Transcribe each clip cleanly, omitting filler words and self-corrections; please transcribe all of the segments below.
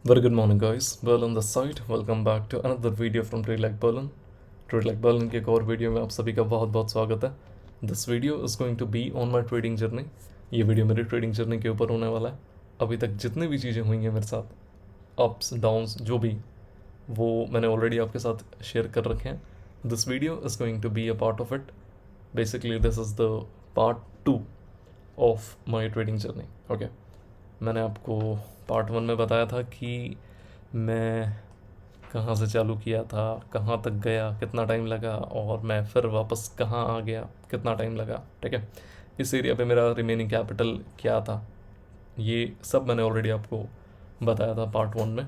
Very good morning, guys. Berlin this side. Welcome back to another video from Trade Like Berlin. Trade Like Berlin के एक और video में आप सभी का बहुत बहुत स्वागत है. This video is going to be on my trading journey. ये वीडियो मेरी ट्रेडिंग जर्नी के ऊपर होने वाला है. अभी तक जितनी भी चीज़ें हुई हैं मेरे साथ, अप्स डाउन्स जो भी, वो मैंने ऑलरेडी आपके साथ शेयर कर रखे हैं. This video is going to be a part of it. Basically, this is the part 2 of my trading journey. Okay. मैंने आपको पार्ट 1 में बताया था कि मैं कहाँ से चालू किया था, कहाँ तक गया, कितना टाइम लगा, और मैं फिर वापस कहाँ आ गया, कितना टाइम लगा. ठीक है, इस एरिया पे मेरा रिमेनिंग कैपिटल क्या था, ये सब मैंने ऑलरेडी आपको बताया था पार्ट 1 में.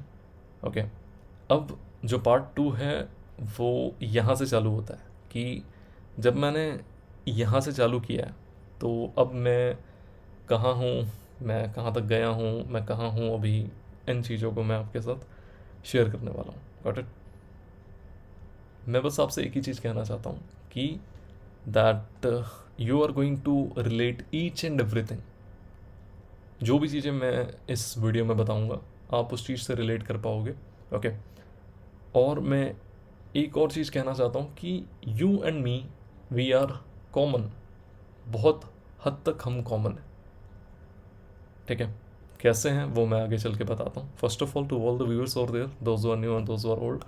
ओके, अब जो पार्ट 2 है वो यहाँ से चालू होता है कि जब मैंने यहाँ से चालू किया है तो अब मैं कहाँ हूँ, मैं कहाँ तक गया हूँ, मैं कहाँ हूँ अभी, इन चीज़ों को मैं आपके साथ शेयर करने वाला हूँ. Got it. मैं बस आपसे एक ही चीज़ कहना चाहता हूँ कि that you are going to relate each and everything. जो भी चीज़ें मैं इस वीडियो में बताऊँगा आप उस चीज़ से रिलेट कर पाओगे. ओके. और मैं एक और चीज़ कहना चाहता हूँ कि you and me, we are common. बहुत हद तक हम कॉमन हैं. ठीक है, कैसे हैं वो मैं आगे चल के बताता हूँ. First of all, to all the viewers over there, those who are new and those who are old,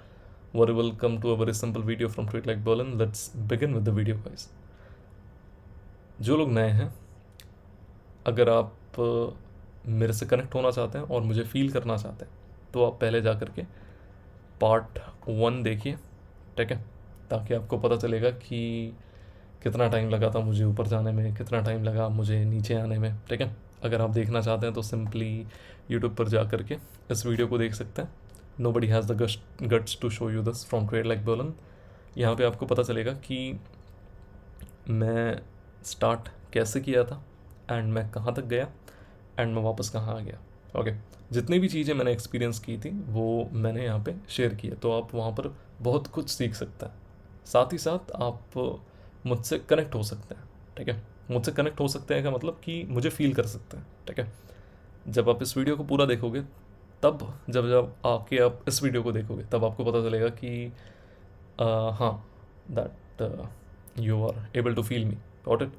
very welcome to a very simple video from trade like Berlin. Let's begin with the video guys. जो लोग नए हैं, अगर आप मेरे से connect होना चाहते हैं और मुझे फील करना चाहते हैं तो आप पहले जा कर के पार्ट 1 देखिए. ठीक है, ताकि आपको पता चलेगा कि कितना टाइम लगा था मुझे ऊपर जाने में, कितना टाइम लगा मुझे नीचे आने में. ठीक है, अगर आप देखना चाहते हैं तो सिंपली यूट्यूब पर जा कर के इस वीडियो को देख सकते हैं. Nobody has the guts to show you this from trade like Berlin. यहाँ पे आपको पता चलेगा कि मैं स्टार्ट कैसे किया था एंड मैं कहाँ तक गया एंड मैं वापस कहाँ आ गया. ओके, जितनी भी चीज़ें मैंने एक्सपीरियंस की थी वो मैंने यहाँ पे शेयर की है, तो आप वहाँ पर बहुत कुछ सीख सकते हैं. साथ ही साथ आप मुझसे कनेक्ट हो सकते हैं. ठीक है, मुझसे कनेक्ट हो सकते हैं का मतलब कि मुझे फील कर सकते हैं. ठीक है, जब आप इस वीडियो को पूरा देखोगे तब जब जब आके आप इस वीडियो को देखोगे तब आपको पता चलेगा कि हाँ, that you are able to feel me. Got it.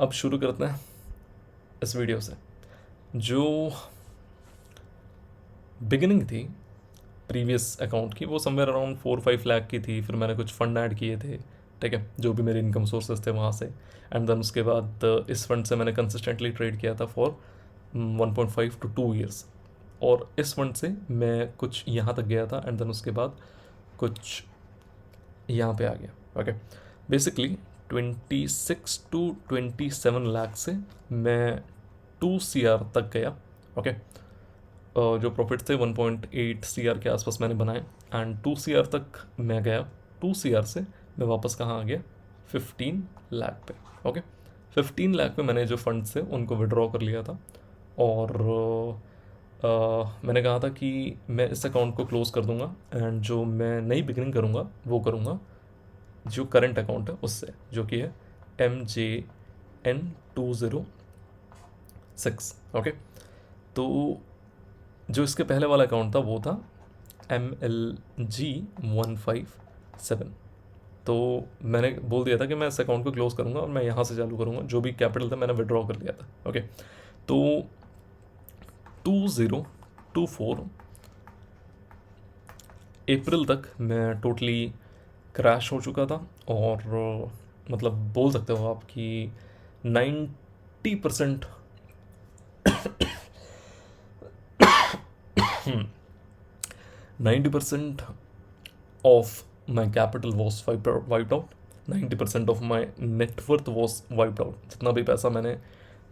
अब शुरू करते हैं इस वीडियो से. जो बिगिनिंग थी प्रीवियस अकाउंट की वो समवेयर अराउंड 4-5 लाख की थी. फिर मैंने कुछ फंड ऐड किए थे. ठीक है, जो भी मेरे इनकम सोर्सेज थे वहाँ से. एंड देन उसके बाद इस फंड से मैंने कंसिस्टेंटली ट्रेड किया था फॉर 1.5 to 2 years. और इस फंड से मैं कुछ यहाँ तक गया था एंड देन उसके बाद कुछ यहाँ पे आ गया. ओके, बेसिकली 26 to 27 लाख से मैं 2 CR तक गया. ओके, जो प्रॉफिट थे 1.8 CR के आसपास मैंने बनाए एंड 2 CR तक मैं गया. 2 CR से मैं वापस कहाँ आ गया, 15 लाख पे. ओके, 15 लाख पे मैंने जो फंड्स थे उनको विड्रॉ कर लिया था. और मैंने कहा था कि मैं इस अकाउंट को क्लोज़ कर दूंगा एंड जो मैं नई बिगिनिंग करूंगा वो करूंगा जो करंट अकाउंट है उससे, जो कि है MJN206. ओके, तो जो इसके पहले वाला अकाउंट था वो था MLG157. तो मैंने बोल दिया था कि मैं इस अकाउंट को क्लोज़ करूँगा और मैं यहाँ से चालू करूँगा. जो भी कैपिटल था मैंने विड्रॉ कर लिया था. ओके, तो 2024 अप्रैल तक मैं टोटली क्रैश हो चुका था. और मतलब बोल सकते हो आप कि 90% 90% of my capital was wiped out. 90% of my net worth was wiped out. जितना भी पैसा मैंने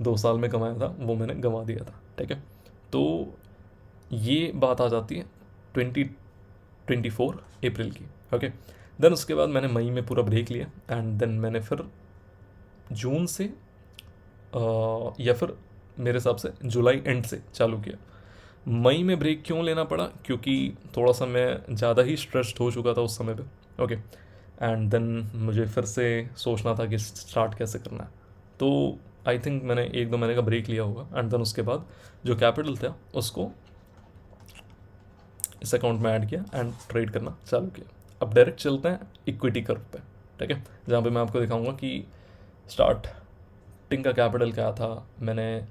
2 साल में कमाया था वो मैंने गंवा दिया था. ठीक है, तो ये बात आ जाती है 2024 अप्रैल की. ओके, देन उसके बाद मैंने मई में पूरा ब्रेक लिया एंड देन मैंने फिर जून से या फिर मेरे हिसाब से जुलाई एंड से चालू किया. मई में ब्रेक क्यों लेना पड़ा, क्योंकि थोड़ा सा मैं ज़्यादा ही स्ट्रेस्ड हो चुका था उस समय पे. ओके, एंड देन मुझे फिर से सोचना था कि स्टार्ट कैसे करना है. तो आई थिंक मैंने 1-2 महीने का ब्रेक लिया होगा एंड देन उसके बाद जो कैपिटल था उसको इस अकाउंट में ऐड किया एंड ट्रेड करना चालू किया। अब डायरेक्ट चलते हैं इक्विटी कर्व पे, ठीक है, जहाँ पे मैं आपको दिखाऊंगा कि स्टार्टिंग का कैपिटल क्या था, मैंने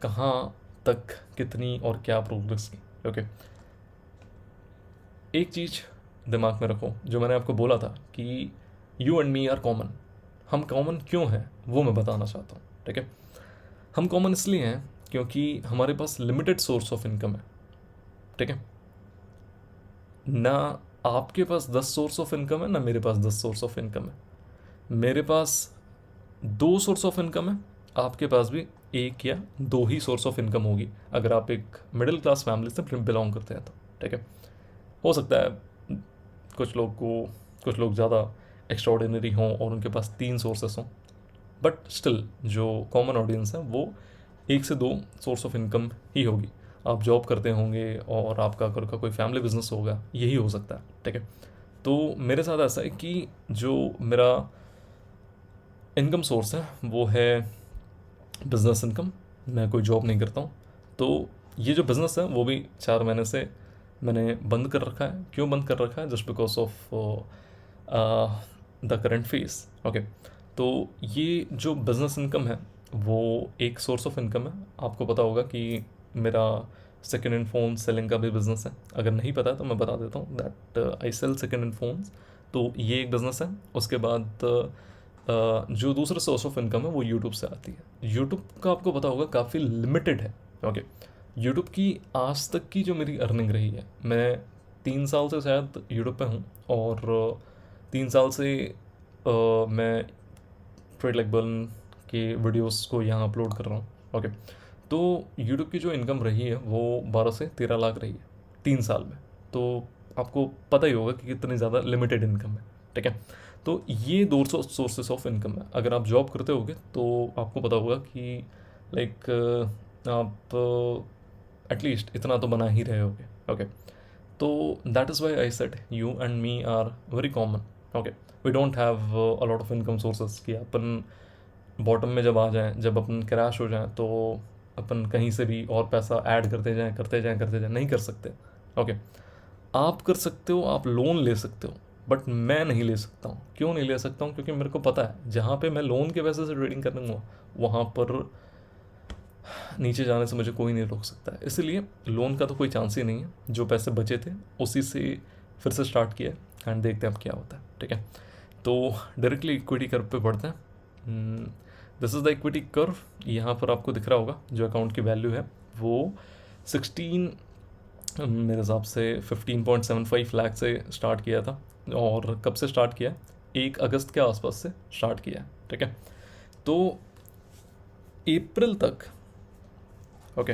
कहाँ तक कितनी और क्या प्रोग्रेस की। ओके, एक चीज़ दिमाग में रखो, जो मैंने आपको बोला था कि you and me are common. हम कॉमन क्यों हैं वो मैं बताना चाहता हूँ, ठीक है। हम कॉमन इसलिए हैं क्योंकि हमारे पास लिमिटेड सोर्स ऑफ इनकम है, ठीक है। ना आपके पास 10 सोर्स ऑफ इनकम है, ना मेरे पास 10 सोर्स ऑफ इनकम है। मेरे पास 2 सोर्स ऑफ इनकम है, आपके पास भी 1 या 2 ही सोर्स ऑफ इनकम होगी अगर आप एक मिडिल क्लास फैमिली से बिलोंग करते हैं तो, ठीक है। हो सकता है कुछ लोग ज़्यादा एक्स्ट्राऑर्डिनरी हों और उनके पास 3 सोर्सेस हों, बट स्टिल जो कॉमन ऑडियंस है वो 1 से 2 सोर्स ऑफ इनकम ही होगी। आप जॉब करते होंगे और आपका घर का कोई फैमिली बिजनेस होगा, यही हो सकता है, ठीक है। तो मेरे साथ ऐसा है कि जो मेरा इनकम सोर्स है वो है बिज़नेस इनकम। मैं कोई जॉब नहीं करता हूँ, तो ये जो बिज़नेस है वो भी 4 महीने से मैंने बंद कर रखा है। क्यों बंद कर रखा है? Just because of the current face. Okay, तो ये जो बिज़नेस इनकम है वो एक सोर्स ऑफ इनकम है। आपको पता होगा कि मेरा सेकेंड हैंड फ़ोन सेलिंग का भी बिज़नेस है। अगर नहीं पता है तो मैं बता देता हूँ that I sell second hand phones. तो ये एक बिज़नेस है। उसके बाद जो दूसरा सोर्स ऑफ इनकम है वो यूट्यूब से आती है। यूट्यूब का आपको पता होगा काफ़ी लिमिटेड है। ओके, यूट्यूब की आज तक की जो मेरी अर्निंग रही है, मैं 3 साल से शायद यूट्यूब पे हूँ और 3 साल से मैं ट्रेड लाइक बर्न के वीडियोस को यहाँ अपलोड कर रहा हूँ। ओके, तो यूट्यूब की जो इनकम रही है वो 12 से 13 लाख रही है 3 साल में। तो आपको पता ही होगा कि कितनी ज़्यादा लिमिटेड इनकम है, ठीक है। तो ये 2 सोर्सेस ऑफ इनकम है। अगर आप जॉब करते होगे तो आपको पता होगा कि लाइक आप एटलीस्ट इतना तो बना ही रहे होगे। ओके, तो that is why I said you and me are very common. Okay, we don't have a lot of income sources कि अपन बॉटम में जब आ जाएं, जब अपन क्रैश हो जाएं तो अपन कहीं से भी और पैसा ऐड करते जाएं, नहीं कर सकते। ओके, आप कर सकते हो, आप लोन ले सकते हो, बट मैं नहीं ले सकता हूँ। क्यों नहीं ले सकता हूँ? क्योंकि मेरे को पता है जहाँ पे मैं लोन के पैसे से ट्रेडिंग करूँगा वहाँ पर नीचे जाने से मुझे कोई नहीं रोक सकता है। इसलिए लोन का तो कोई चांस ही नहीं है। जो पैसे बचे थे उसी से फिर से स्टार्ट किया है एंड देखते हैं अब क्या होता है, ठीक है। तो डायरेक्टली इक्विटी कर्व पे बढ़ते हैं। This is the equity curve. यहाँ पर आपको दिख रहा होगा जो अकाउंट की वैल्यू है वो 16 मेरे हिसाब से 15.75 लाख से स्टार्ट किया था। और कब से स्टार्ट किया? 1 अगस्त के आसपास से स्टार्ट किया, ठीक है। तो अप्रैल तक, ओके,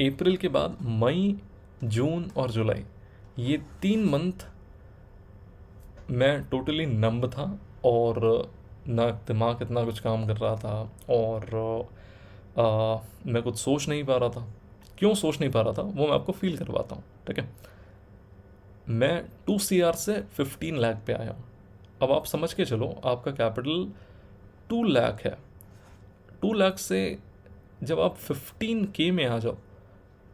अप्रैल के बाद मई, जून और जुलाई, ये 3 मंथ मैं टोटली नंब था और ना दिमाग इतना कुछ काम कर रहा था और मैं कुछ सोच नहीं पा रहा था। क्यों सोच नहीं पा रहा था वो मैं आपको फील करवाता हूँ, ठीक है। मैं 2 CR से 15 लाख पे आया हूँ। अब आप समझ के चलो, आपका कैपिटल 2 लाख है। 2 लाख से जब आप 15K में आ जाओ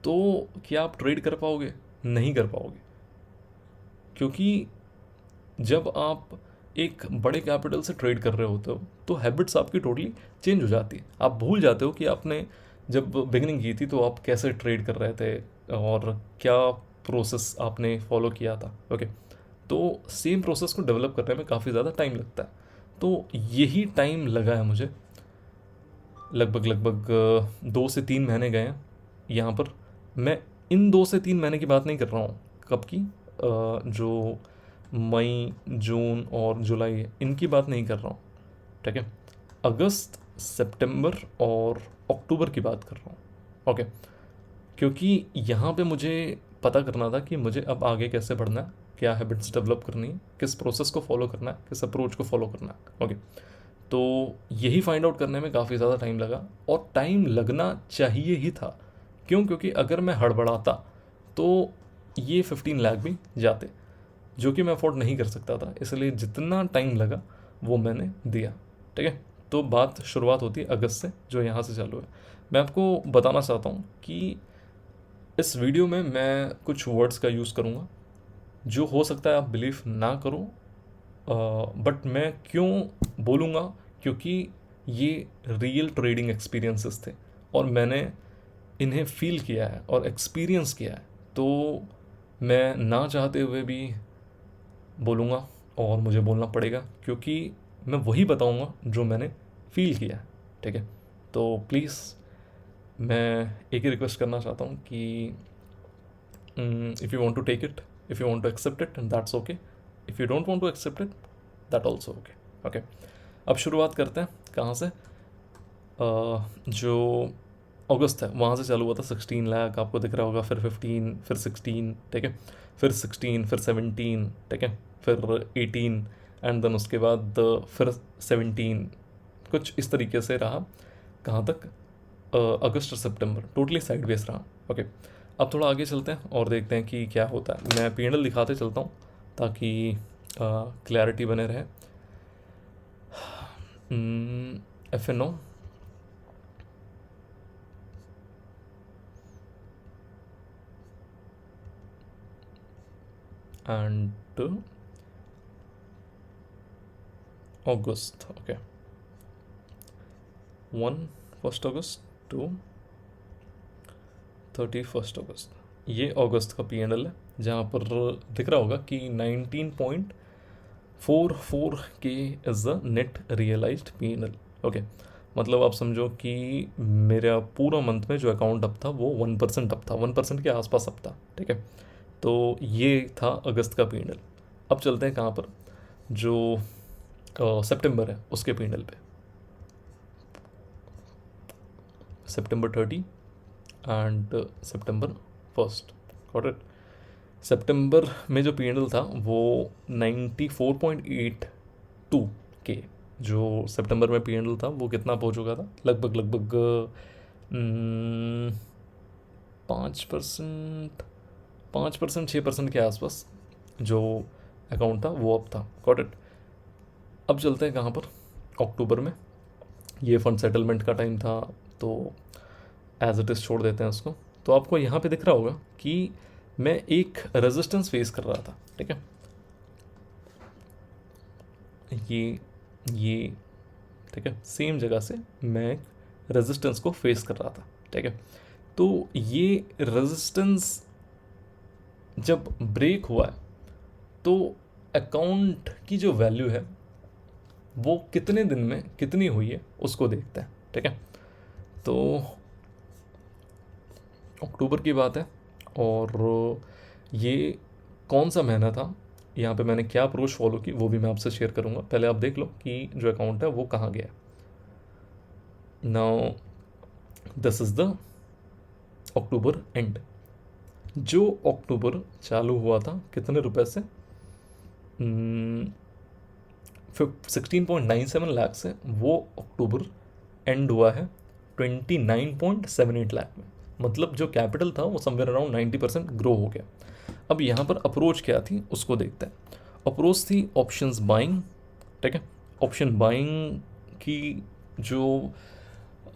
तो क्या आप ट्रेड कर पाओगे? नहीं कर पाओगे, क्योंकि जब आप एक बड़े कैपिटल से ट्रेड कर रहे होते हो तो हैबिट्स आपकी टोटली चेंज हो जाती है। आप भूल जाते हो कि आपने जब बिगिनिंग की थी तो आप कैसे ट्रेड कर रहे थे और क्या प्रोसेस आपने फॉलो किया था। ओके, तो सेम प्रोसेस को डेवलप करने में काफ़ी ज़्यादा टाइम लगता है। तो यही टाइम लगा है मुझे, लगभग 2 से 3 महीने गए हैं यहाँ पर। मैं इन 2 से 3 महीने की बात नहीं कर रहा हूँ, कब की, जो मई, जून और जुलाई है, इनकी बात नहीं कर रहा हूँ, ठीक है। अगस्त, सितंबर और अक्टूबर की बात कर रहा हूँ। ओके, क्योंकि यहाँ पे मुझे पता करना था कि मुझे अब आगे कैसे बढ़ना है, क्या हैबिट्स डेवलप करनी है, किस प्रोसेस को फॉलो करना है, किस अप्रोच को फॉलो करना है। ओके, तो यही फाइंड आउट करने में काफ़ी ज़्यादा टाइम लगा और टाइम लगना चाहिए ही था। क्यों? क्योंकि अगर मैं हड़बड़ाता तो ये 15 लाख भी जाते, जो कि मैं अफोर्ड नहीं कर सकता था। इसलिए जितना टाइम लगा वो मैंने दिया, ठीक है। तो बात शुरुआत होती है अगस्त से, जो यहाँ से चालू है। मैं आपको बताना चाहता हूँ कि इस वीडियो में मैं कुछ वर्ड्स का यूज़ करूँगा जो हो सकता है आप बिलीव ना करो, बट मैं क्यों बोलूँगा, क्योंकि ये रियल ट्रेडिंग एक्सपीरियंसेस थे और मैंने इन्हें फील किया है और एक्सपीरियंस किया है, तो मैं ना चाहते हुए भी बोलूँगा और मुझे बोलना पड़ेगा, क्योंकि मैं वही बताऊँगा जो मैंने फील किया है। ठीक है, तो प्लीज़ मैं एक ही रिक्वेस्ट करना चाहता हूँ कि if you want to take it, if you want to accept it, that's okay. If you don't want to accept it, that also okay. Okay, अब शुरुआत करते हैं कहाँ से। जो अगस्त है वहाँ से चालू हुआ था 16 लाख, आपको दिख रहा होगा, फिर 15, फिर 16, ठीक है, फिर 16, फिर 17, ठीक है, फिर 18, एंड देन उसके बाद फिर 17, कुछ इस तरीके से रहा। कहाँ तक? अगस्त और सितंबर टोटली साइडवेज रहा। ओके, अब थोड़ा आगे चलते हैं और देखते हैं कि क्या होता है। मैं P&L दिखाते चलता हूँ ताकि क्लैरिटी बने रहे। F&O, and August. Okay, 1 August to 31 अगस्त, ये अगस्त का P&L है, जहाँ पर दिख रहा होगा कि 19.44 के is the net realised P&L। Okay, मतलब आप समझो कि मेरा पूरा मंथ में जो अकाउंट अप था वो 1% अप था, 1% के आसपास अप था। ठीक है, तो ये था अगस्त का P&L। अब चलते हैं कहाँ पर, जो सितंबर है उसके P&L पे। सितंबर 30 एंड सितंबर 1। Got it. सितंबर में जो P&L था वो 94.82 के, जो सितंबर में P&L था वो कितना पहुंच चुका था, लगभग 5%, 6% के आसपास जो अकाउंट था वो अब था। Got it. अब चलते हैं कहाँ पर, अक्टूबर में। ये फंड सेटलमेंट का टाइम था, तो एज इट इज़ छोड़ देते हैं उसको। तो आपको यहाँ पे दिख रहा होगा कि मैं एक रेजिस्टेंस फेस कर रहा था। ठीक है, ये ठीक है, सेम जगह से मैं रेजिस्टेंस को फेस कर रहा था। ठीक है, तो ये रेजिस्टेंस जब ब्रेक हुआ है तो अकाउंट की जो वैल्यू है वो कितने दिन में कितनी हुई है उसको देखते हैं। ठीक है, तो अक्टूबर की बात है और ये कौन सा महीना था, यहाँ पे मैंने क्या अप्रोच फॉलो की वो भी मैं आपसे शेयर करूँगा। पहले आप देख लो कि जो अकाउंट है वो कहाँ गया। Now this is the October and. जो अक्टूबर चालू हुआ था कितने रुपए से, 16.97 लाख से, वो अक्टूबर एंड हुआ है 29.78 लाख में। मतलब जो कैपिटल था वो समवेयर अराउंड 90% ग्रो हो गया। अब यहाँ पर अप्रोच क्या थी उसको देखते हैं। अप्रोच थी ऑप्शंस बाइंग। ठीक है, ऑप्शन बाइंग की जो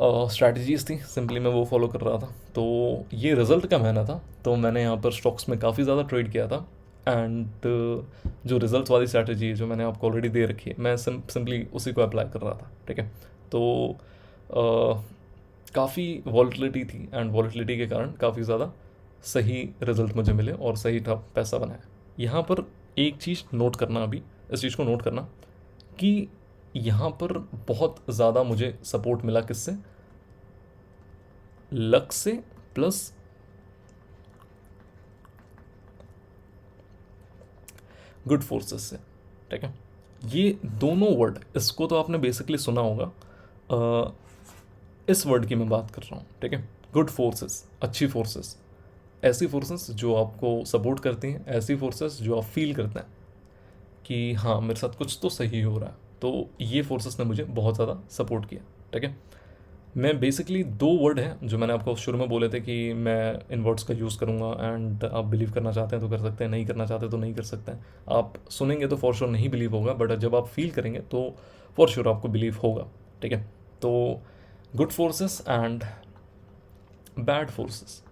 स्ट्रैटेजीज थी सिंपली मैं वो फॉलो कर रहा था। तो ये रिज़ल्ट का महीना था, तो मैंने यहाँ पर स्टॉक्स में काफ़ी ज़्यादा ट्रेड किया था। एंड जो रिजल्ट्स वाली स्ट्रैटेजी है जो मैंने आपको ऑलरेडी दे रखी है, मैं सिंपली उसी को अप्लाई कर रहा था। ठीक है, तो काफ़ी वॉलेटिलिटी थी एंड वॉलेटिलिटी के कारण काफ़ी ज़्यादा सही रिजल्ट मुझे मिले और सही था पैसा बनाया। यहाँ पर एक चीज़ नोट करना, अभी इस चीज़ को नोट करना कि यहाँ पर बहुत ज़्यादा मुझे सपोर्ट मिला किससे, लक से प्लस गुड फोर्सेस से। ठीक है, ये दोनों वर्ड, इसको तो आपने बेसिकली सुना होगा। इस वर्ड की मैं बात कर रहा हूँ। ठीक है, गुड फोर्सेस, अच्छी फोर्सेस, ऐसी फोर्सेस जो आपको सपोर्ट करती हैं, ऐसी फोर्सेस जो आप फील करते हैं कि हाँ मेरे साथ कुछ तो सही हो रहा है। तो ये फोर्सेस ने मुझे बहुत ज़्यादा सपोर्ट किया। ठीक है, मैं बेसिकली 2 वर्ड हैं जो मैंने आपको शुरू में बोले थे कि मैं इन वर्ड्स का यूज़ करूँगा, एंड आप बिलीव करना चाहते हैं तो कर सकते हैं, नहीं करना चाहते तो नहीं कर सकते हैं। आप सुनेंगे तो फॉर श्योर नहीं बिलीव होगा, बट जब आप फील करेंगे तो फॉर श्योर आपको बिलीव होगा। ठीक है, तो good forces and bad forces.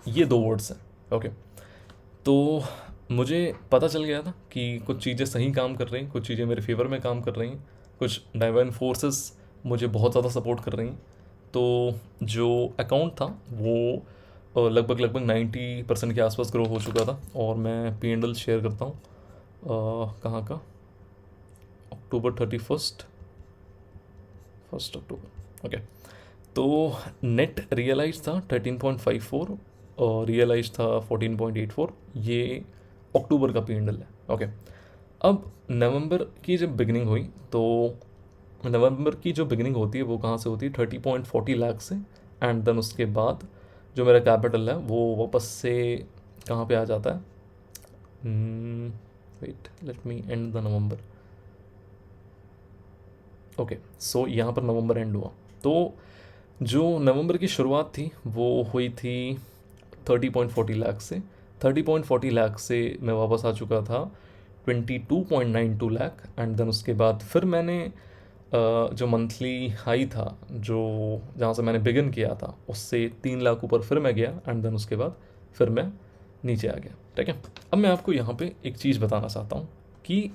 ये 2 वर्ड्स हैं। ओके, तो मुझे पता चल गया था कि कुछ चीज़ें सही काम कर रही हैं, कुछ चीज़ें मेरे फेवर में काम कर रही हैं, कुछ डाइवाइन फोर्सेस मुझे बहुत ज़्यादा सपोर्ट कर रही हैं। तो जो अकाउंट था वो लगभग 90% के आसपास ग्रो हो चुका था। और मैं P&L शेयर करता हूँ कहाँ का, अक्टूबर 31, 1 अक्टूबर। ओके, तो नेट रियलाइज था 13.54 और रियलाइज था 14.84। ये अक्टूबर का P&L है। ओके, अब नवंबर की जब बिगनिंग हुई तो नवंबर की जो बिगनिंग होती है वो कहाँ से होती है, 30.40 लाख से। एंड देन उसके बाद जो मेरा कैपिटल है वो वापस से कहाँ पे आ जाता है, wait let me and the नवंबर। ओके, सो यहाँ पर नवंबर एंड हुआ। तो जो नवंबर की शुरुआत थी वो हुई थी 30.40 लाख से। 30.40 लाख से मैं वापस आ चुका था 22.92 लाख। एंड देन उसके बाद फिर मैंने जो मंथली हाई था, जो जहाँ से मैंने बिगिन किया था उससे 3 लाख ऊपर फिर मैं गया। एंड देन उसके बाद फिर मैं नीचे आ गया। ठीक है, अब मैं आपको यहाँ पे एक चीज़ बताना चाहता हूँ कि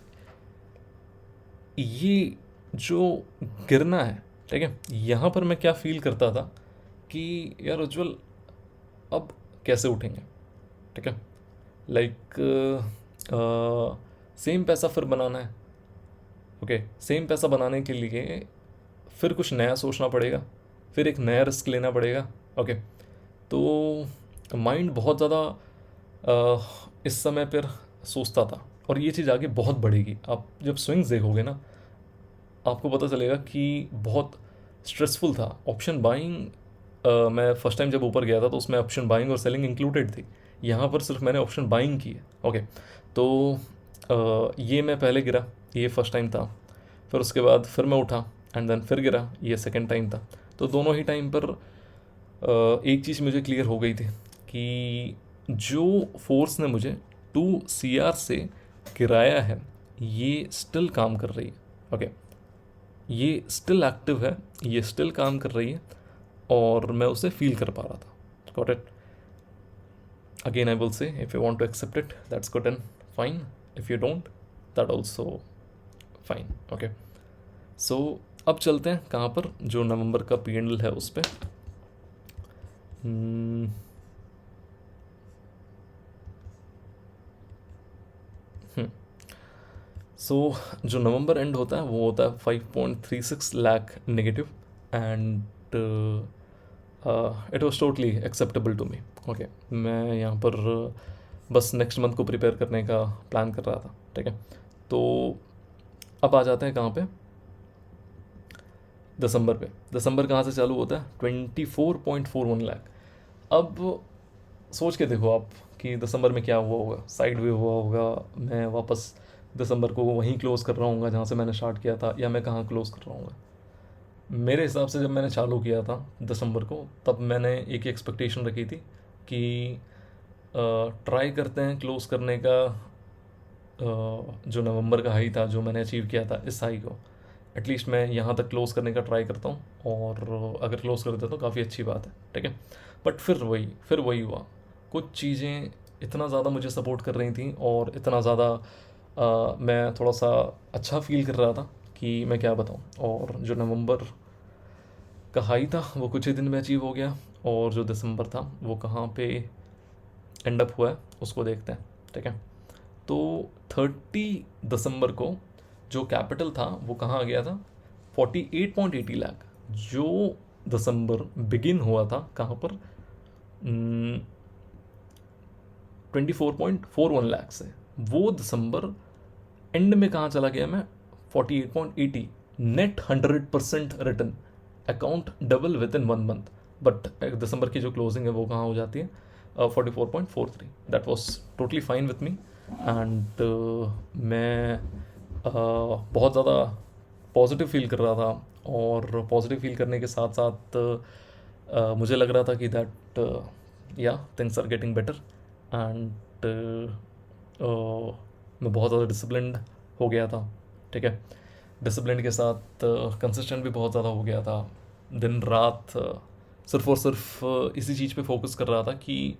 ये जो गिरना है, ठीक है, यहाँ पर मैं क्या फील करता था कि यार उज्जवल अब कैसे उठेंगे। ठीक है, लाइक सेम पैसा फिर बनाना है। ओके, सेम पैसा बनाने के लिए फिर कुछ नया सोचना पड़ेगा, फिर एक नया रिस्क लेना पड़ेगा। ओके, तो माइंड बहुत ज़्यादा इस समय पर सोचता था और ये चीज़ आगे बहुत बढ़ेगी। आप जब स्विंग्स देखोगे ना आपको पता चलेगा कि बहुत स्ट्रेसफुल था। ऑप्शन बाइंग मैं फर्स्ट टाइम जब ऊपर गया था तो उसमें ऑप्शन बाइंग और सेलिंग इंक्लूडेड थी। यहाँ पर सिर्फ मैंने ऑप्शन बाइंग की है। ओके, तो ये मैं पहले गिरा, ये फर्स्ट टाइम था। फिर उसके बाद फिर मैं उठा एंड देन फिर गिरा, ये सेकंड टाइम था। तो दोनों ही टाइम पर एक चीज़ मुझे क्लियर हो गई थी कि जो फोर्स ने मुझे 2 CR से गिराया है ये स्टिल काम कर रही है। ओके, ये स्टिल एक्टिव है, ये स्टिल काम कर रही है और मैं उसे फील कर पा रहा था। Got it? Again I will say if you want to accept it that's good and fine, if you don't that also fine. Okay, so अब चलते हैं कहाँ पर, जो नवंबर का P&L है उस पर। सो जो नवंबर एंड होता है वो होता है 5.36 lakh negative. And it was totally acceptable to me. Okay, मैं यहाँ पर बस नेक्स्ट मंथ को प्रिपेयर करने का प्लान कर रहा था। ठीक है, तो अब आ जाते हैं कहाँ पे, दिसंबर पे। दिसंबर कहाँ से चालू होता है, 24.41 लाख। अब सोच के देखो आप कि दिसंबर में क्या हुआ होगा, साइड वे हुआ होगा, मैं वापस दिसंबर को वहीं क्लोज कर रहा हूँ जहाँ से मैंने स्टार्ट किया था, या मैं कहाँ क्लोज कर रहा हूँ। मेरे हिसाब से जब मैंने चालू किया था दिसंबर को तब मैंने एक ही एक्सपेक्टेशन रखी थी कि ट्राई करते हैं क्लोज करने का जो नवंबर का हाई था जो मैंने अचीव किया था, इस हाई को एटलीस्ट मैं यहाँ तक क्लोज करने का ट्राई करता हूँ। और अगर क्लोज कर देता तो काफ़ी अच्छी बात है। ठीक है, बट फिर वही हुआ। कुछ चीज़ें इतना ज़्यादा मुझे सपोर्ट कर रही थी और इतना ज़्यादा मैं थोड़ा सा अच्छा फील कर रहा था कि मैं क्या बताऊँ। और जो नवंबर का हाई था वो कुछ ही दिन में अचीव हो गया, और जो दिसंबर था वो कहाँ पे एंड अप हुआ है उसको देखते हैं। ठीक है, तो 30 दिसंबर को जो कैपिटल था वो कहाँ आ गया था, 48.80 लाख। जो दिसंबर बिगिन हुआ था कहाँ पर, 24.41 लाख से, वो दिसंबर एंड में कहाँ चला गया मैं, 48.80। Net 100% return, account double within 1 month. But दिसंबर की जो क्लोजिंग है वो कहाँ हो जाती है, 44.43। That was totally fine with me. And मैं बहुत ज़्यादा पॉजिटिव फील कर रहा था, और पॉजिटिव फील करने के साथ साथ मुझे लग रहा था कि that yeah things are getting better. And मैं बहुत ज़्यादा डिसिप्लिन्ड हो गया था। ठीक है, डिसिप्लिन के साथ कंसिस्टेंट भी बहुत ज़्यादा हो गया था। दिन रात सिर्फ और सिर्फ इसी चीज़ पे फोकस कर रहा था कि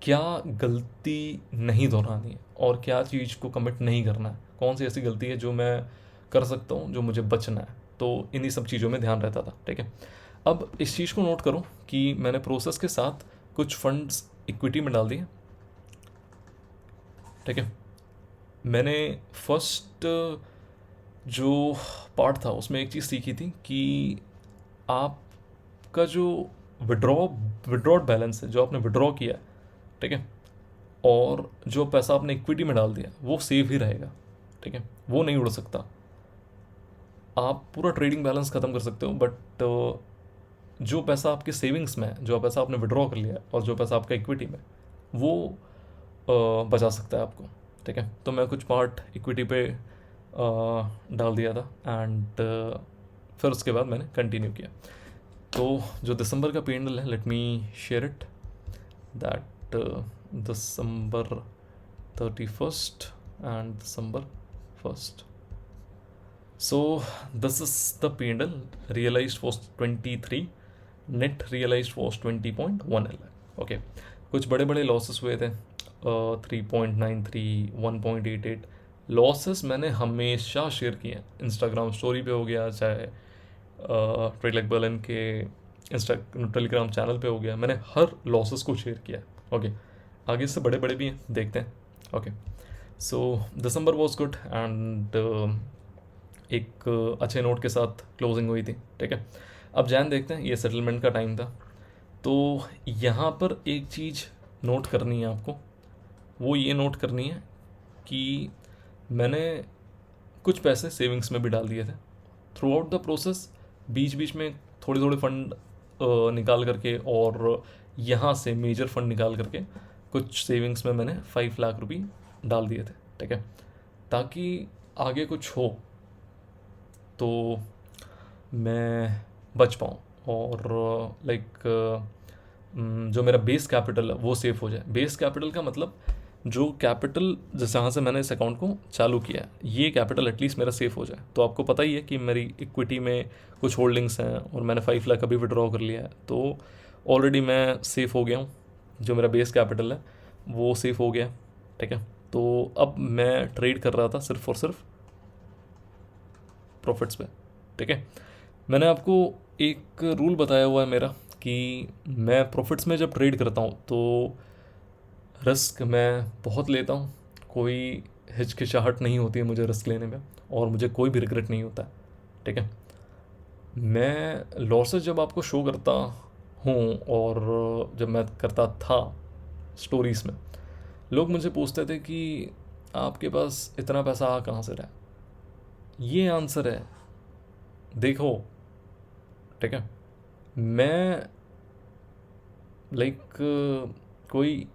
क्या गलती नहीं दोहरानी है और क्या चीज़ को कमिट नहीं करना है, कौन सी ऐसी गलती है जो मैं कर सकता हूँ, जो मुझे बचना है। तो इन्हीं सब चीज़ों में ध्यान रहता था, ठीक है। अब इस चीज़ को नोट करो कि मैंने प्रोसेस के साथ कुछ फंड्स इक्विटी में डाल दिए, ठीक है। मैंने फर्स्ट जो पार्ट था उसमें एक चीज़ सीखी थी कि आपका जो विड्रॉड बैलेंस है, जो आपने विड्रॉ किया है, ठीक है, और जो पैसा आपने इक्विटी में डाल दिया वो सेफ ही रहेगा, ठीक है, वो नहीं उड़ सकता। आप पूरा ट्रेडिंग बैलेंस ख़त्म कर सकते हो, बट जो पैसा आपके सेविंग्स में है, जो पैसा आपने विड्रॉ कर लिया और जो पैसा आपका इक्विटी में, वो बचा सकता है आपको, ठीक है। तो मैं कुछ पार्ट इक्विटी पे डाल दिया था एंड फिर उसके बाद मैंने कंटिन्यू किया। तो जो दिसंबर का P&L है, let me share it, that December 31st and December 1st. So this is the P&L. Realized was 23, net realized was 20.1 lakh. Okay, कुछ बड़े बड़े लॉसेस हुए थे, 3.93, 1.88 लॉसेस मैंने हमेशा शेयर किए हैं, इंस्टाग्राम स्टोरी पे हो गया, चाहे ट्रेड लाइक बर्लिन के टेलीग्राम चैनल पे हो गया, मैंने हर लॉसेस को शेयर किया। ओके, आगे से बड़े बड़े भी हैं, देखते हैं। Okay, so December was good and एक अच्छे नोट के साथ क्लोजिंग हुई थी, ठीक है। अब जैन देखते हैं, ये सेटलमेंट का टाइम था। तो यहाँ पर एक चीज़ नोट करनी है आपको, वो ये नोट करनी है कि मैंने कुछ पैसे सेविंग्स में भी डाल दिए थे थ्रू आउट द प्रोसेस, बीच बीच में थोड़े थोड़े फंड निकाल करके, और यहाँ से मेजर फंड निकाल करके कुछ सेविंग्स में मैंने 5 लाख रुपये डाल दिए थे, ठीक है, ताकि आगे कुछ हो तो मैं बच पाऊँ और लाइक जो मेरा बेस कैपिटल है वो सेफ हो जाए। बेस कैपिटल का मतलब जो कैपिटल जहाँ से मैंने इस अकाउंट को चालू किया है, ये कैपिटल एटलीस्ट मेरा सेफ हो जाए। तो आपको पता ही है कि मेरी इक्विटी में कुछ होल्डिंग्स हैं और मैंने 5 लाख अभी विड्रॉ कर लिया है, तो ऑलरेडी मैं सेफ हो गया हूँ। जो मेरा बेस कैपिटल है वो सेफ हो गया, ठीक है। तो अब मैं ट्रेड कर रहा था सिर्फ और सिर्फ प्रॉफिट्स पे, ठीक है। मैंने आपको एक रूल बताया हुआ है मेरा कि मैं प्रॉफिट्स में जब ट्रेड करता हूँ तो रिस्क मैं बहुत लेता हूँ, कोई हिचकिचाहट नहीं होती है मुझे रिस्क लेने में, और मुझे कोई भी रिग्रेट नहीं होता है, ठीक है। मैं लॉसेस जब आपको शो करता हूँ और जब मैं करता था स्टोरीज़ में, लोग मुझे पूछते थे कि आपके पास इतना पैसा आ कहाँ से रहा है। ये आंसर है, देखो, ठीक है। मैं लाइक कोई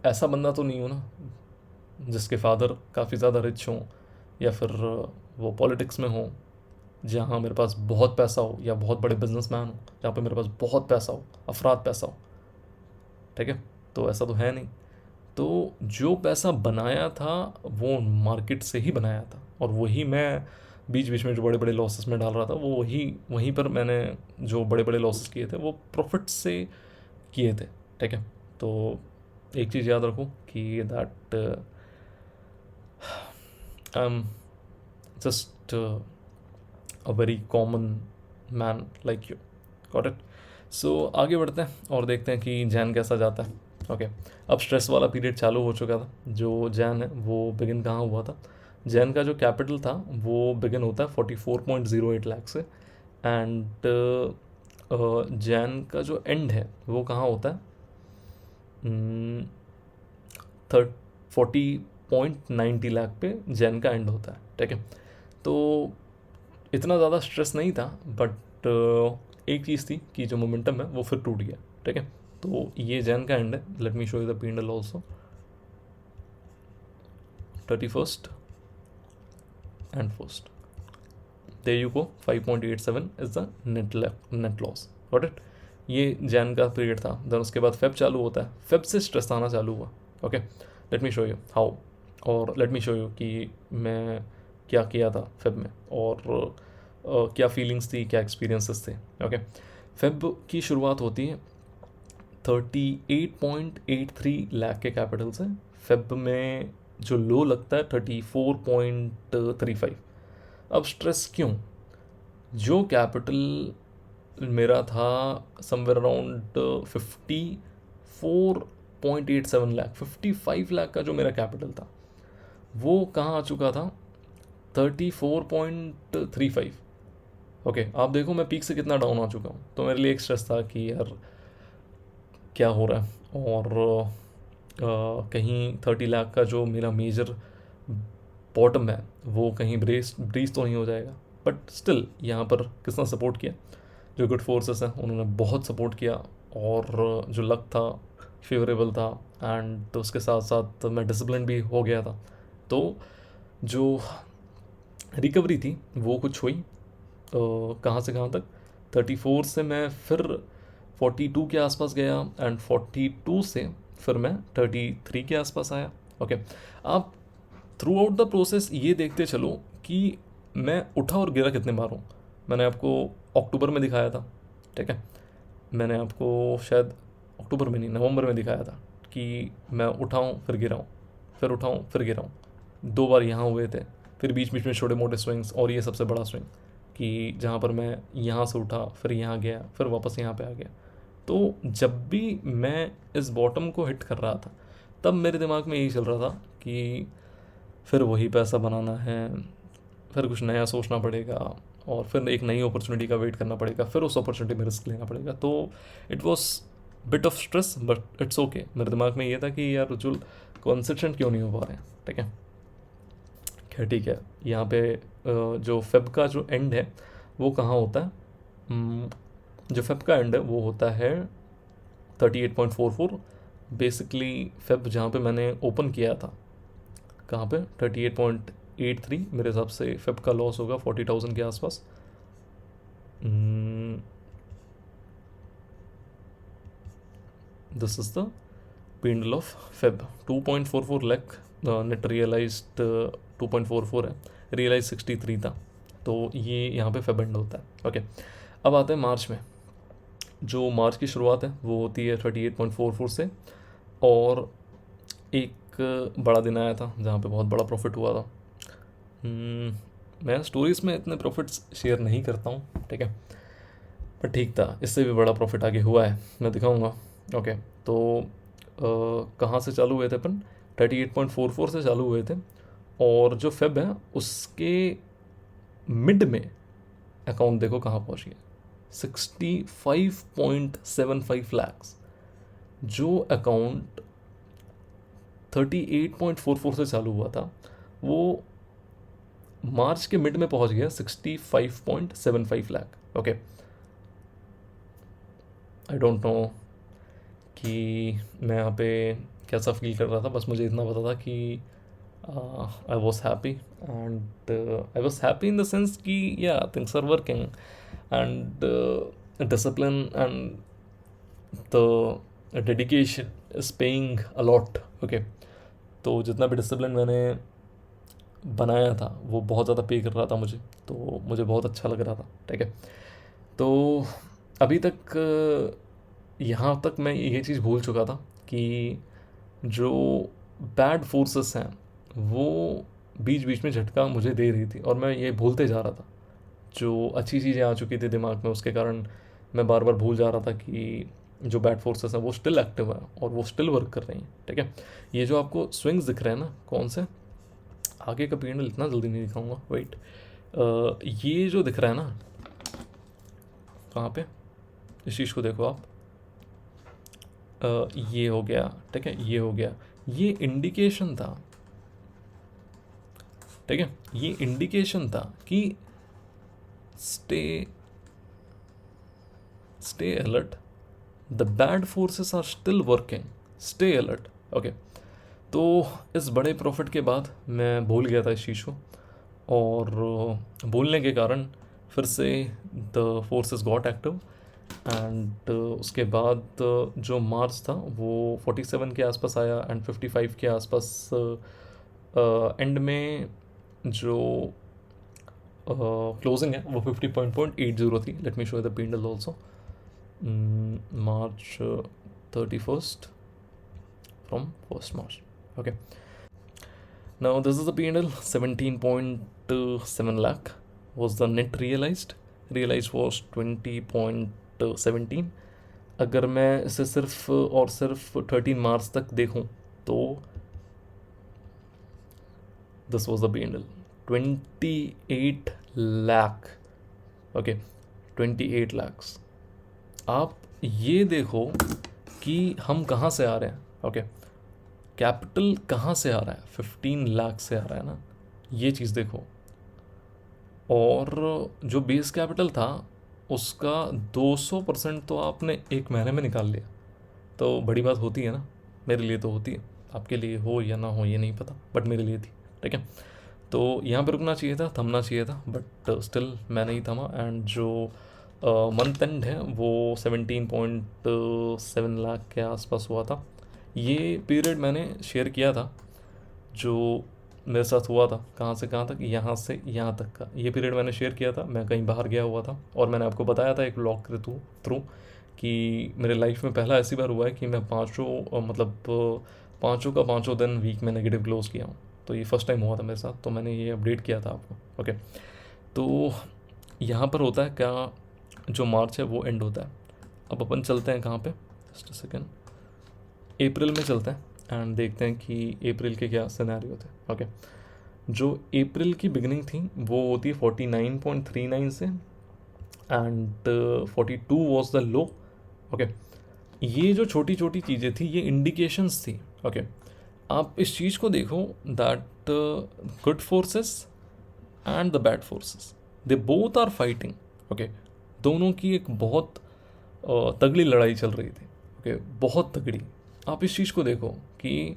ऐसा बंदा तो नहीं हूँ ना जिसके फादर काफ़ी ज़्यादा रिच हों, या फिर वो पॉलिटिक्स में हों जहाँ मेरे पास बहुत पैसा हो, या बहुत बड़े बिजनेसमैन हो जहाँ पे मेरे पास बहुत पैसा हो, अफराद पैसा हो, ठीक है। तो ऐसा तो है नहीं। तो जो पैसा बनाया था वो मार्केट से ही बनाया था, और वही मैं बीच बीच में जो बड़े बड़े लॉसेस में डाल रहा था, वो वहीं पर मैंने जो बड़े बड़े लॉसेस किए थे वो प्रॉफिट से किए थे, ठीक है। तो एक चीज़ याद रखो कि that I am just a very common man like you, got it. So आगे बढ़ते हैं और देखते हैं कि जैन कैसा जाता है। ओके, अब स्ट्रेस वाला पीरियड चालू हो चुका था। जो जैन है वो बिगिन कहाँ हुआ था, जैन का जो कैपिटल था वो बिगिन होता है 44.08 लाख से, एंड जैन का जो एंड है वो कहाँ होता है, 40.90 लाख पे जैन का एंड होता है, ठीक है। तो इतना ज़्यादा स्ट्रेस नहीं था, बट एक चीज़ थी कि जो मोमेंटम है वो फिर टूट गया, ठीक है। तो ये जैन का एंड है। Late me show you the P&L also, 31st and 1st, there you go, 5.87 is the net loss, got it। ये जैन का पीरियड था। देन उसके बाद फेब चालू होता है, फेब से स्ट्रेस आना चालू हुआ। Okay, late me show you how, और लेट मी शो यू कि मैं क्या किया था फेब में, और क्या फीलिंग्स थी, क्या एक्सपीरियंसेस थे। ओके, फेब की शुरुआत होती है 38.83 लाख के कैपिटल से। फेब में जो लो लगता है 34.35। अब स्ट्रेस क्यों? जो कैपिटल मेरा था समवेयर अराउंड 54.87 लाख, 55 लाख का जो मेरा कैपिटल था वो कहाँ आ चुका था? 34.35। ओके, आप देखो मैं पीक से कितना डाउन आ चुका हूँ। तो मेरे लिए एक स्ट्रेस था कि यार क्या हो रहा है, और कहीं 30 लाख का जो मेरा मेजर बॉटम है वो कहीं ब्रीज तो नहीं हो जाएगा। बट स्टिल यहाँ पर किसने सपोर्ट किया? जो गुड फोर्सेस हैं उन्होंने बहुत सपोर्ट किया, और जो लक था फेवरेबल था, एंड उसके साथ साथ मैं डिसिप्लिन भी हो गया था। तो जो रिकवरी थी वो कुछ हुई। कहाँ से कहाँ तक? 34 से मैं फिर 42 के आसपास गया, एंड 42 से फिर मैं 33 के आसपास आया। ओके, आप थ्रू आउट द प्रोसेस ये देखते चलो कि मैं उठा और गिरा कितने बार हूँ। मैंने आपको अक्टूबर में दिखाया था, ठीक है। मैंने आपको शायद अक्टूबर में नहीं, नवंबर में दिखाया था कि मैं उठाऊँ फिर गिराऊँ, फिर उठाऊँ फिर गिराऊँ। 2 बार यहाँ हुए थे, फिर बीच बीच में छोटे मोटे स्विंग्स, और ये सबसे बड़ा स्विंग कि जहाँ पर मैं यहाँ से उठा फिर यहाँ गया फिर वापस यहाँ पे आ गया। तो जब भी मैं इस बॉटम को हिट कर रहा था तब मेरे दिमाग में यही चल रहा था कि फिर वही पैसा बनाना है, फिर कुछ नया सोचना पड़ेगा, और फिर एक नई अपॉर्चुनिटी का वेट करना पड़ेगा, फिर उस अपॉर्चुनिटी में रिस्क लेना पड़ेगा। तो it was bit of stress, but it's okay. मेरे दिमाग में ये था कि यार रुजुल कंसिस्टेंट क्यों नहीं हो पा रहे हैं, ठीक है। खैर ठीक है, यहाँ पे जो फेब का जो एंड है वो कहाँ होता है? जो फेब का एंड है वो होता है 38.44। बेसिकली फेब जहाँ पे मैंने ओपन किया था, कहाँ पे? 38.83। मेरे हिसाब से फेब का लॉस होगा 40,000 के आसपास। This is the P and L of Feb. 2.44 lakh net realised 2.44 है, रियलाइज 63 था। तो ये यहाँ पे फेब एंड होता है। ओके, अब आते हैं मार्च में। जो मार्च की शुरुआत है वो होती है 38.44 से, और एक बड़ा दिन आया था जहाँ पे बहुत बड़ा प्रॉफिट हुआ था। मैं स्टोरीज़ में इतने प्रॉफिट्स शेयर नहीं करता हूँ, ठीक है, पर ठीक था, इससे भी बड़ा प्रॉफिट आगे हुआ है, मैं दिखाऊंगा। ओके, तो कहाँ से चालू हुए थे अपन? 38.44 से चालू हुए थे, और जो फेब है उसके मिड में अकाउंट देखो कहाँ पहुँच गया, 65.75 लैक्स। जो अकाउंट 38.44 से चालू हुआ था वो मार्च के मिड में पहुंच गया 65.75 lakh. Okay, I don't know कि मैं यहाँ पे कैसा फील कर रहा था, बस मुझे इतना पता था कि I was happy, and I was happy in the sense कि yeah things are working, and discipline and the dedication is paying a lot. Okay, तो जितना भी डिसिप्लिन मैंने बनाया था वो बहुत ज़्यादा पे कर रहा था मुझे, तो मुझे बहुत अच्छा लग रहा था, ठीक है। तो अभी तक यहाँ तक मैं ये चीज़ भूल चुका था कि जो बैड फोर्सेस हैं वो बीच बीच में झटका मुझे दे रही थी, और मैं ये भूलते जा रहा था। जो अच्छी चीज़ें आ चुकी थी दिमाग में उसके कारण मैं बार बार भूल जा रहा था कि जो बैड फोर्सेस हैं वो स्टिल एक्टिव हैं और वो स्टिल वर्क कर रही हैं, ठीक है। ये जो आपको स्विंग्स दिख रहे हैं ना, कौन से? आगे का पीरियड इतना जल्दी नहीं दिखाऊंगा, वेट। ये जो दिख रहा है ना, कहाँ पे? इस चीज़ को देखो आप। ये हो गया, ठीक है, ये हो गया, ये इंडिकेशन था, ठीक है, ये इंडिकेशन था कि stay alert, the bad forces are still working, stay alert. Okay, तो इस बड़े प्रॉफिट के बाद मैं भूल गया था इस चीज़ को, और भूलने के कारण फिर से the forces got active, and उसके बाद जो मार्च था वो 47 के आसपास आया, एंड 55 के आसपास एंड में जो क्लोजिंग है वो 50.80 थी। Let me show the P and L also. March 31st from 1st March. Okay. Now this is the P&L. 17.7 lakh was the net realized. Realized was 20.17. अगर मैं इसे सिर्फ और सिर्फ 13 मार्च तक देखूं तो this was the P&L. 28 lakh. Okay, 28 lakhs. आप ये देखो कि हम कहाँ से आ रहे हैं. ओके, कैपिटल कहाँ से आ रहा है. 15 लाख से आ रहा है ना, ये चीज़ देखो. और जो बेस कैपिटल था उसका 200% तो आपने एक महीने में निकाल लिया. तो बड़ी बात होती है ना, मेरे लिए तो होती है, आपके लिए हो या ना हो ये नहीं पता, बट मेरे लिए थी. ठीक है, तो यहाँ पे रुकना चाहिए था, थमना चाहिए था, बट स्टिल मैं नहीं थमा. एंड जो मंथ एंड है वो 17.7 लाख के आसपास हुआ था. ये पीरियड मैंने शेयर किया था जो मेरे साथ हुआ था, कहाँ से कहाँ तक, यहाँ से यहाँ तक का. ये पीरियड मैंने शेयर किया था. मैं कहीं बाहर गया हुआ था और मैंने आपको बताया था एक व्लॉग के थ्रू कि मेरे लाइफ में पहला ऐसी बार हुआ है कि मैं पाँचों का पाँचों दिन वीक में नेगेटिव क्लोज किया हूँ. तो ये फर्स्ट टाइम हुआ था मेरे साथ, तो मैंने ये अपडेट किया था आपको. ओके, तो यहाँ पर होता है क्या, जो मार्च है वो एंड होता है. अब अपन चलते हैं कहाँ पे, जस्ट सेकेंड, अप्रैल में चलते हैं एंड देखते हैं कि अप्रैल के क्या सिनेरियो थे. ओके, जो अप्रैल की बिगनिंग थी वो होती है 49.39 से and 42 was the low. Okay, ये जो छोटी छोटी चीज़ें थी ये इंडिकेशंस थी. ओके, आप इस चीज़ को देखो that good forces and the bad forces they both are fighting. Okay, दोनों की एक बहुत तगड़ी लड़ाई चल रही थी. ओके, बहुत तगड़ी. आप इस चीज़ को देखो कि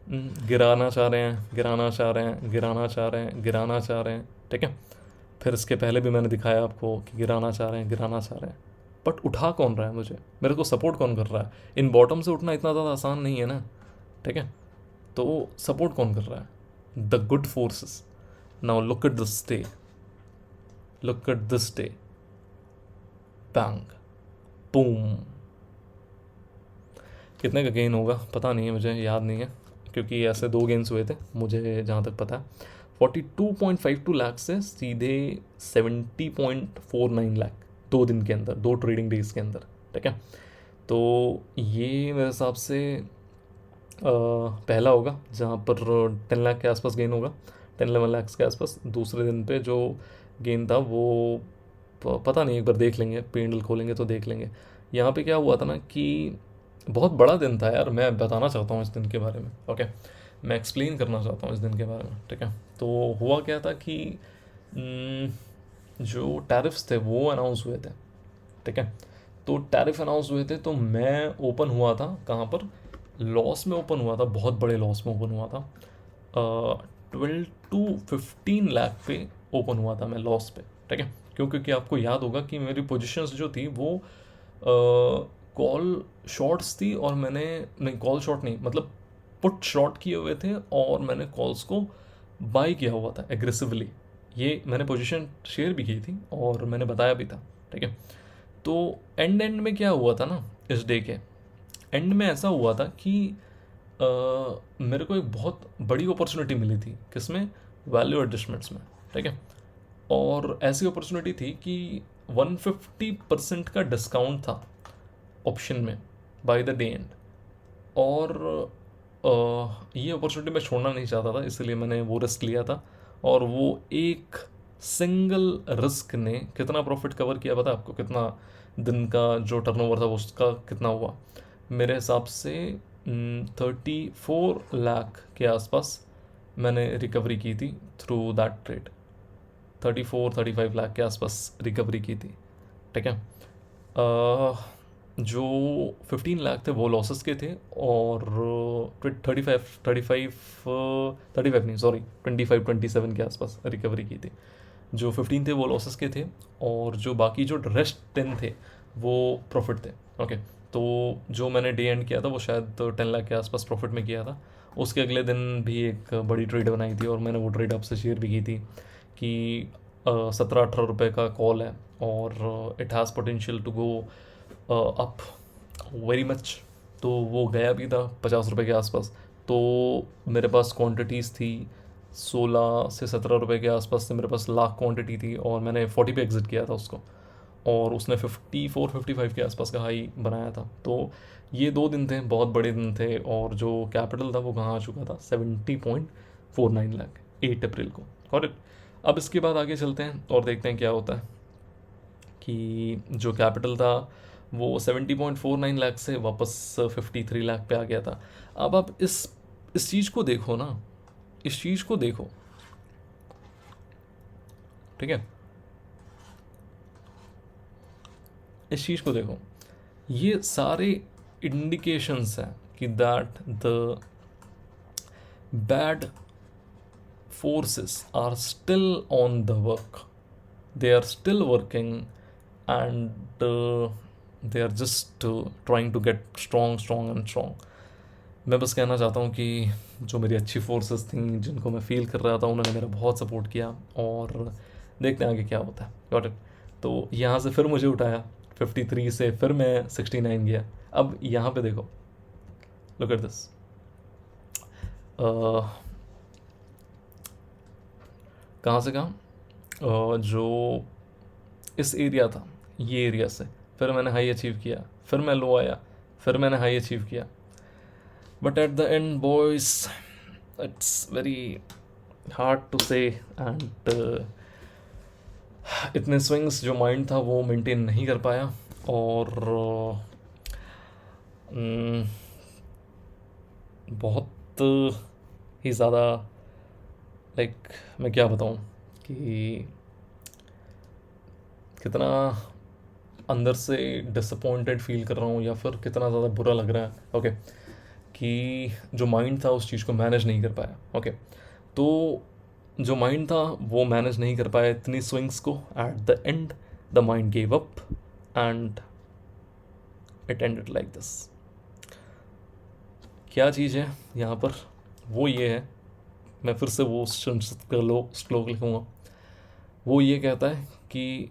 गिराना चाह रहे हैं, गिराना चाह रहे हैं, गिराना चाह रहे हैं, गिराना चाह रहे हैं. ठीक है, फिर इसके पहले भी मैंने दिखाया आपको कि गिराना चाह रहे हैं, गिराना चाह रहे हैं, बट उठा कौन रहा है मुझे, मेरे को सपोर्ट कौन कर रहा है. इन बॉटम से उठना इतना ज़्यादा आसान नहीं है ना. ठीक है, तो सपोर्ट कौन कर रहा है, the good forces. Now look at this day, look at this day, bang, boom. कितने का गेन होगा पता नहीं है, मुझे याद नहीं है, क्योंकि ऐसे 2 गेन्स हुए थे मुझे जहाँ तक पता है. 42.52 लाख से सीधे 70.49 लाख 2 दिन के अंदर, 2 ट्रेडिंग डेज के अंदर. ठीक है, तो ये मेरे हिसाब से पहला होगा जहाँ पर 10 लाख के आसपास गेन होगा, 10-11 लाख के आसपास. दूसरे दिन पे जो गेन था वो पता नहीं, एक बार देख लेंगे, पेंडल खोलेंगे तो देख लेंगे. यहाँ पे क्या हुआ था ना कि बहुत बड़ा दिन था यार. मैं बताना चाहता हूँ इस दिन के बारे में. ओके, मैं एक्सप्लेन करना चाहता हूँ इस दिन के बारे में. ठीक है, तो हुआ क्या था कि जो टैरिफ्स थे वो अनाउंस हुए थे. ठीक है, तो टैरिफ अनाउंस हुए थे तो मैं ओपन हुआ था कहाँ पर, लॉस में ओपन हुआ था, बहुत बड़े लॉस में ओपन हुआ था. 12 to 15 लाख पे ओपन हुआ था मैं लॉस पे. ठीक है, क्योंकि आपको याद होगा कि मेरी पोजीशंस जो थी वो कॉल शॉर्ट्स थी और मैंने, नहीं कॉल शॉर्ट नहीं, मतलब पुट शॉर्ट किए हुए थे और मैंने कॉल्स को बाई किया हुआ था एग्रेसिवली. ये मैंने पोजीशन शेयर भी की थी और मैंने बताया भी था. ठीक है, तो एंड में क्या हुआ था ना, इस डे के एंड में ऐसा हुआ था कि मेरे को एक बहुत बड़ी अपॉर्चुनिटी मिली थी. किसमें, वैल्यू एडजस्टमेंट्स में. ठीक है, और ऐसी अपॉर्चुनिटी थी कि 150% का डिस्काउंट था ऑप्शन में बाय द डे एंड. और ये अपॉर्चुनिटी मैं छोड़ना नहीं चाहता था, इसलिए मैंने वो रिस्क लिया था. और वो एक सिंगल रिस्क ने कितना प्रॉफिट कवर किया पता है आपको, कितना दिन का जो टर्नओवर था उसका कितना हुआ. मेरे हिसाब से 34 लाख के आसपास मैंने रिकवरी की थी थ्रू दैट ट्रेड. 34-35 लाख के आसपास रिकवरी की थी. ठीक है, जो 15 लाख थे वो लॉसेस के थे और 35 नहीं सॉरी 25-27 के आसपास रिकवरी की थी. जो 15 थे वो लॉसेस के थे और जो बाकी जो रेस्ट 10 थे वो प्रॉफिट थे. ओके, तो जो मैंने डे एंड किया था वो शायद 10 लाख के आसपास प्रॉफिट में किया था. उसके अगले दिन भी एक बड़ी ट्रेड बनाई थी और मैंने वो ट्रेड आपसे शेयर भी की थी कि 17-18 रुपये का कॉल है और it has potential to go up very much. तो वो गया भी था 50 रुपये के आसपास। तो मेरे पास क्वांटिटीज़ थी 16 से 17 रुपये के आसपास से, मेरे पास लाख क्वांटिटी थी और मैंने 40 पे एग्ज़िट किया था उसको, और उसने 54-55 के आसपास का हाई बनाया था। तो ये 2 दिन थे, बहुत बड़े दिन थे, और जो कैपिटल था वो कहाँ आ चुका था, 70.49 लाख 8 अप्रैल को। और अब इसके बाद आगे चलते हैं और देखते हैं क्या होता है कि जो कैपिटल था वो 70.49 लाख से वापस 53 लाख पे आ गया था। अब आप इस चीज़ को देखो ना, इस चीज़ को देखो, ठीक है, इस चीज़ को देखो, ये सारे इंडिकेशंस हैं कि that the bad forces are still on the work, they are still working, and they are just trying to get strong and strong. मैं बस कहना चाहता हूँ कि जो मेरी अच्छी फोर्सेस थी, जिनको मैं फील कर रहा था, उन्होंने मेरा बहुत सपोर्ट किया, और देखते हैं आगे क्या होता है। Got it. तो यहाँ से फिर मुझे उठाया 53 से, फिर मैं 69 गया। अब यहाँ पे देखो, लुक एट दिस, कहाँ से कहाँ, जो इस एरिया था, ये एरिया से फिर मैंने हाई अचीव किया, फिर मैं लो आया, फिर मैंने हाई अचीव किया, but at the end boys it's very hard to say, and इतने स्विंग्स जो माइंड था वो मेंटेन नहीं कर पाया, और बहुत ही ज़्यादा, लाइक मैं क्या बताऊँ कि कितना अंदर से डिसअपॉइंटेड फील कर रहा हूँ, या फिर कितना ज़्यादा बुरा लग रहा है, ओके, कि जो माइंड था उस चीज़ को मैनेज नहीं कर पाया। ओके, तो जो माइंड था वो मैनेज नहीं कर पाया इतनी स्विंग्स को। Eight the and the mind gave up and it ended like this. क्या चीज़ है यहाँ पर, वो ये है, मैं फिर से वो श्लोक लिखूँगा। वो ये कहता है कि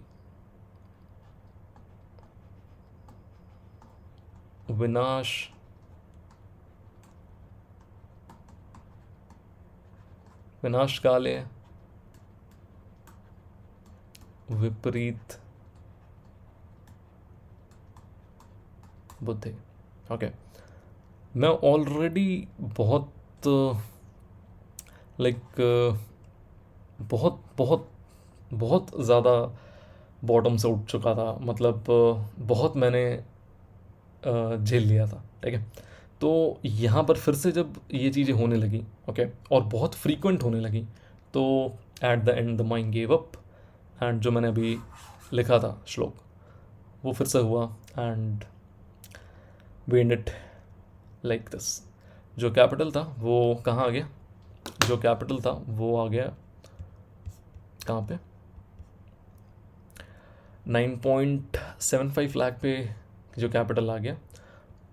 विनाश काले विपरीत बुद्धि। ओके, मैं ऑलरेडी बहुत बहुत बहुत बहुत ज़्यादा बॉटम से उठ चुका था, मतलब बहुत मैंने झेल लिया था, ठीक है। तो यहाँ पर फिर से जब ये चीज़ें होने लगी, ओके, और बहुत फ्रीक्वेंट होने लगी, तो eight the and the mind gave up, and जो मैंने अभी लिखा था श्लोक, वो फिर से हुआ, and we end it like this. जो कैपिटल था वो कहाँ आ गया, जो कैपिटल था वो आ गया कहाँ पे, 9.75 लाख पे जो कैपिटल आ गया।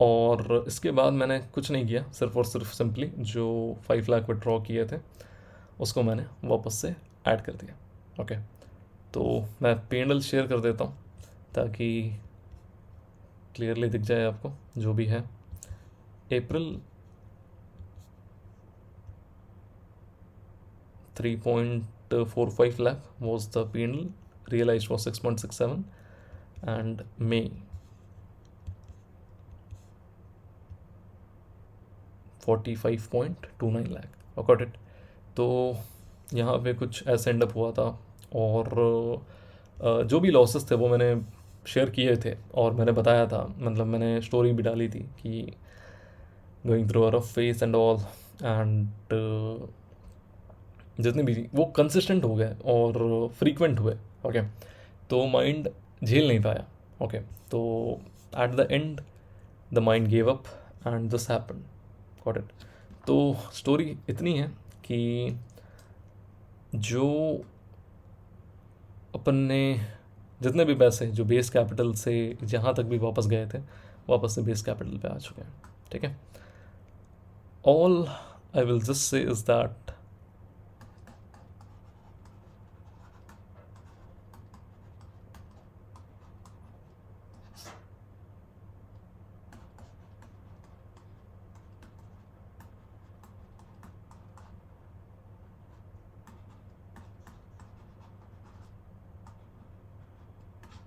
और इसके बाद मैंने कुछ नहीं किया, सिर्फ और सिर्फ सिंपली जो 5 लाख विड्रॉ किए थे उसको मैंने वापस से ऐड कर दिया। ओके, तो मैं पेंडल शेयर कर देता हूँ ताकि क्लियरली दिख जाए आपको जो भी है। अप्रैल 3.45 lakh was the P&L, realized was 6.67, and May 45.29 lakh. Got it? तो यहाँ पे कुछ ऐसे एंड अप हुआ था, और जो भी लॉसेस थे वो मैंने शेयर किए थे, और मैंने बताया था, मतलब मैंने स्टोरी भी डाली थी कि going through a rough face and all, and जितने भी वो कंसिस्टेंट हो गए और फ्रीक्वेंट हुए। ओके, तो माइंड झेल नहीं पाया। ओके, तो eight the and the mind gave up and this happened. Got it. तो स्टोरी इतनी है कि जो अपन ने जितने भी पैसे जो बेस कैपिटल से जहाँ तक भी वापस गए थे, वापस से बेस कैपिटल पे आ चुके हैं, ठीक है। All I will just say is that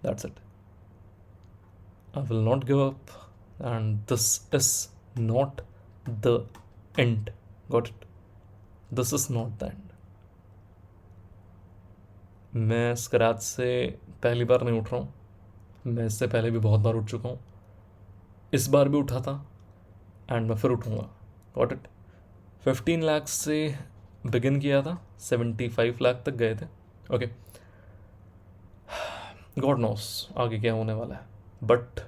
That's it. I will not give up, and this is not the end. Got it? This is not the end. मैं स्क्रैच से पहली बार नहीं उठ रहा हूँ, मैं इससे पहले भी बहुत बार उठ चुका हूँ, इस बार भी उठा था एंड मैं फिर उठूँगा. Got it? 15 लाख से बिगिन किया था, 75 लाख तक गए थे. ओके, गॉड नोस आगे क्या होने वाला है, बट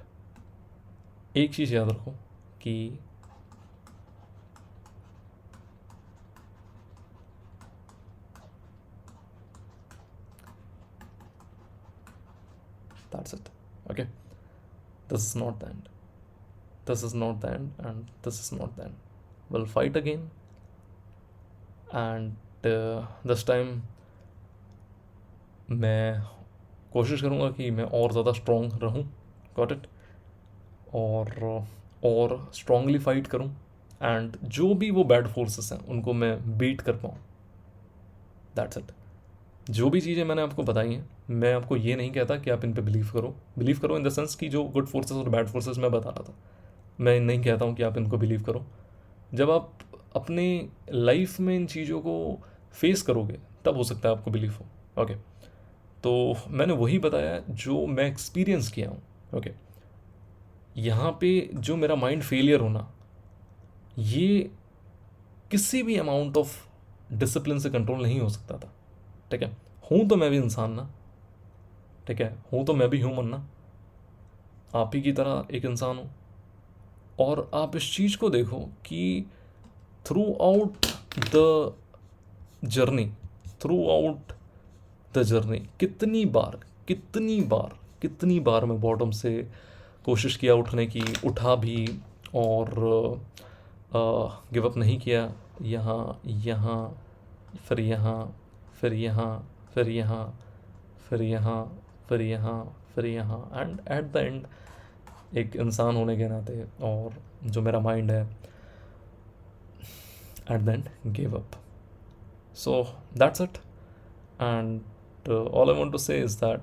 एक चीज़ याद रखो कि that's it. Okay, this is not the end. This is not the end, and this is not the end. We'll fight again, and this time मैं कोशिश करूँगा कि मैं और ज़्यादा स्ट्रॉन्ग रहूँ. Got it? और स्ट्रांगली फाइट करूं एंड जो भी वो बैड फोर्सेस हैं उनको मैं बीट कर पाऊँ. That's it. जो भी चीज़ें मैंने आपको बताई हैं, मैं आपको ये नहीं कहता कि आप इन पे बिलीव करो इन द सेंस कि जो गुड फोर्सेस और बैड फोर्सेस मैं बता रहा था, मैं नहीं कहता हूँ कि आप इनको बिलीव करो. जब आप अपने लाइफ में इन चीज़ों को फेस करोगे तब हो सकता है आपको बिलीव हो. ओके, तो मैंने वही बताया जो मैं एक्सपीरियंस किया हूँ. ओके, यहाँ पे जो मेरा माइंड फेलियर होना, ये किसी भी अमाउंट ऑफ डिसिप्लिन से कंट्रोल नहीं हो सकता था. ठीक है, हूँ तो मैं भी इंसान ना. ठीक है, हूँ तो मैं भी ह्यूमन ना, आप ही की तरह एक इंसान हूँ. और आप इस चीज़ को देखो कि थ्रू आउट द जर्नी कितनी बार मैं बॉटम से कोशिश किया उठने की, उठा भी और गिव अप नहीं किया. यहाँ फिर यहाँ एंड एट द एंड एक इंसान होने के नाते और जो मेरा माइंड है, at the end give up. So that's it, and all I want to say is that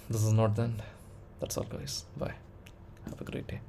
this is not the end. That's all, guys. Bye. Have a great day.